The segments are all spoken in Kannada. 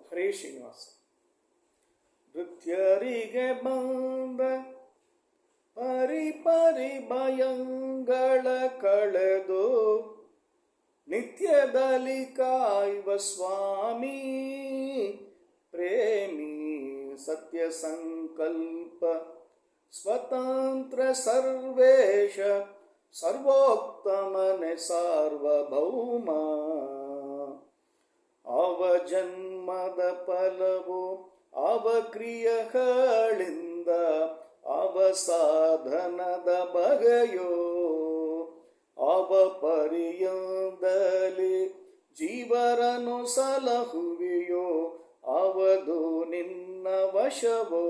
ಹರೇ ಶ್ರೀನಿವಾಸ. ನೃತ್ಯರಿಗೆ ಬಂದ ಪರಿ ಭಯಂಗಳ ಕಳೆದು ನಿತ್ಯದಲ್ಲಿ ಕಾಯುವ ಸ್ವಾಮಿ ಪ್ರೇಮಿ ಸತ್ಯ ಸಂಕಲ್ಪ ಸ್ವತಂತ್ರ ಸರ್ವೇಶ ಸರ್ವೋತ್ತಮನೆ ಸಾರ್ವಭೌಮ. ಅವ ಜನ್ಮದ ಫಲವು ಅವ ಕ್ರಿಯೆಗಳಿಂದ ಅವ ಸಾಧನದ ಬಗೆಯೋ ಅವ ಪರಿಯಂದಲಿ ಜೀವರನು ಸಲಹುವೆಯೋ ಅವದು ನಿನ್ನ ವಶವೋ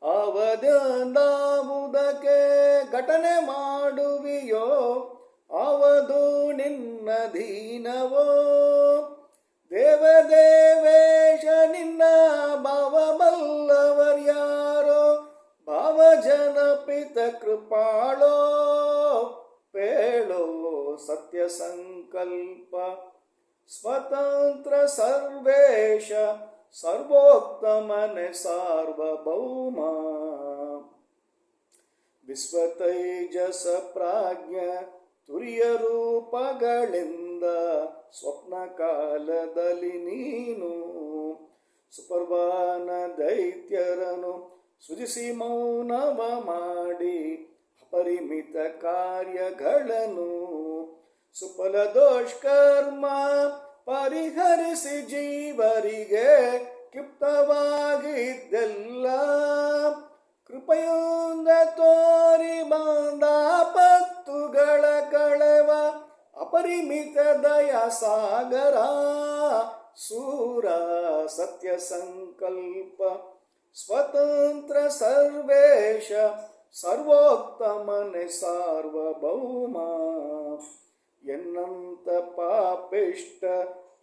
ಅವದಂದಾವುದಕ್ಕೆ ಘಟನೆ ಮಾಡುವಿಯೋ ಅವದು ನಿನ್ನ ದೀನವೋ. ದೇವದೇವೇಶ ನಿನ್ನ ಭಾವಬಲ್ಲವರ್ಯಾರೋ ಭಾವಜನಪಿತ ಕೃಪಾಳೋ ಪೇಳೋ ಸತ್ಯ ಸಂಕಲ್ಪ ಸ್ವತಂತ್ರ ಸರ್ವೇಶ ಸರ್ವೋತ್ತಮನೆ ಸಾರ್ವಭೌಮ. ವಿಶ್ವತೈಜಸ ಪ್ರಾಜ್ಞ ತುರಿಯ ರೂಪಗಳಿಂದ ಸ್ವಪ್ನ ಕಾಲದಲ್ಲಿ ನೀನು ಸುಪರ್ವಾನ ದೈತ್ಯರನು ಸೃಜಿಸಿ ಮೌನವ ಮಾಡಿ ಅಪರಿಮಿತ ಕಾರ್ಯಗಳನ್ನು ಸುಫಲ ದುಷ್ಕರ್ಮ ಪರಿಹರಿಸಿ ಜೀವರಿಗೆ ಕ್ಷಿಪ್ತವಾಗಿದ್ದೆಲ್ಲ ಕೃಪೆಯಿಂದ ತೋರಿ ಬಂದ ಪತ್ತುಗಳ ಕಳೆವ ಅಪರಿಮಿತ ದಯಾ ಸಾಗರ ಸೂರ ಸತ್ಯ ಸಂಕಲ್ಪ ಸ್ವತಂತ್ರ ಸರ್ವೇಶ ಸರ್ವೋತ್ತಮನೆ ಸಾರ್ವಭೌಮ. ಎನ್ನಂತ ಪಾಪಿಷ್ಟ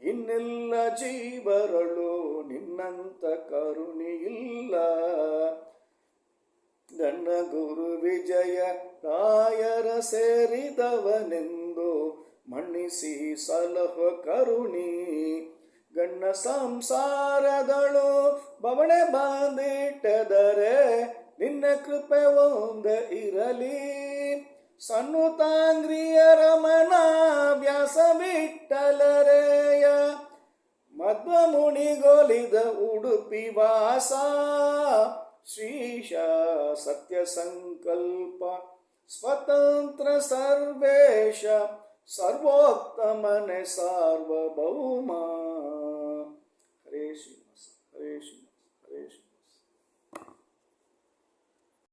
ಇನ್ನಿಲ್ಲ ಜೀವರಳು ನಿನ್ನಂತ ಕರುಣಿಯಿಲ್ಲ. ನನ್ನ ಗುರು ವಿಜಯ ರಾಯರ ಸೇರಿದವನೆಂದು ಮಣ್ಣಿಸಿ ಸಲಹ ಕರುಣಿ ಗಣ್ಣ ಸಂಸಾರದಳು ಬವಣೆ ಬಾಂದಿಟ್ಟದರೆ ನಿನ್ನ ಕೃಪೆ ಒಂದ ಇರಲಿ. ಸನ್ನುತಾಂಗ್ರಿಯ ರಮಣ ವ್ಯಾಸ ವಿಠಲರೇಯ ಮಧ್ವ ಮುನಿಗೊಲಿದ ಉಡುಪಿ ವಾಸ ಶ್ರೀಶ ಸತ್ಯ ಸಂಕಲ್ಪ ಸ್ವತಂತ್ರ ಸರ್ವೇಶ ಸರ್ವೋತ್ತಮನೆ ಸಾರ್ವಭೌಮ.